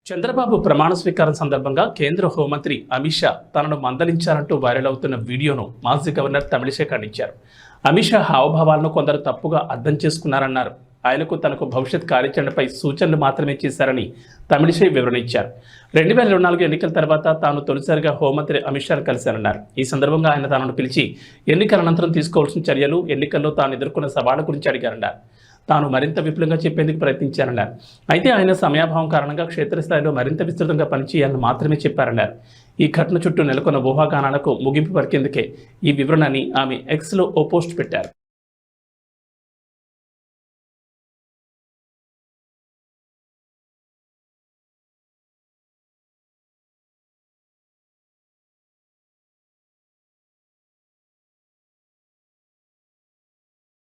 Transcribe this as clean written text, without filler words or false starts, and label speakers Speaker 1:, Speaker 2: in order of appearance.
Speaker 1: చంద్రబాబు ప్రమాణ స్వీకారం సందర్భంగా కేంద్ర హోంమంత్రి అమిత్ షా తనను మందలించారంటూ వైరల్ అవుతున్న వీడియోను మాజీ గవర్నర్ తమిళిసై ఖండించారు. అమిత్ షా హావభావాలను కొందరు తప్పుగా అర్థం చేసుకున్నారన్నారు. ఆయనకు తనకు భవిష్యత్ కార్యాచరణపై సూచనలు మాత్రమే చేశారని తమిళిసై వివరణ ఇచ్చారు. 2024 ఎన్నికల తర్వాత తాను తొలిసారిగా హోంమంత్రి అమిత్ షాను కలిశారన్నారు. ఈ సందర్భంగా ఆయన తనను పిలిచి ఎన్నికల అనంతరం తీసుకోవాల్సిన చర్యలు, ఎన్నికల్లో తాను ఎదుర్కొన్న సవాళ్ల గురించి అడిగారన్నారు. తాను మరింత విపులంగా చెప్పేందుకు ప్రయత్నించారన్నారు. అయితే ఆయన సమయాభావం కారణంగా క్షేత్రస్థాయిలో మరింత విస్తృతంగా పనిచేయాలని మాత్రమే చెప్పారన్నారు. ఈ ఘటన చుట్టూ నెలకొన్న ఊహాగానాలకు ముగింపు పలికేందుకే ఈ వివరణని ఆమె ఎక్స్లో ఓ పోస్ట్ పెట్టారు.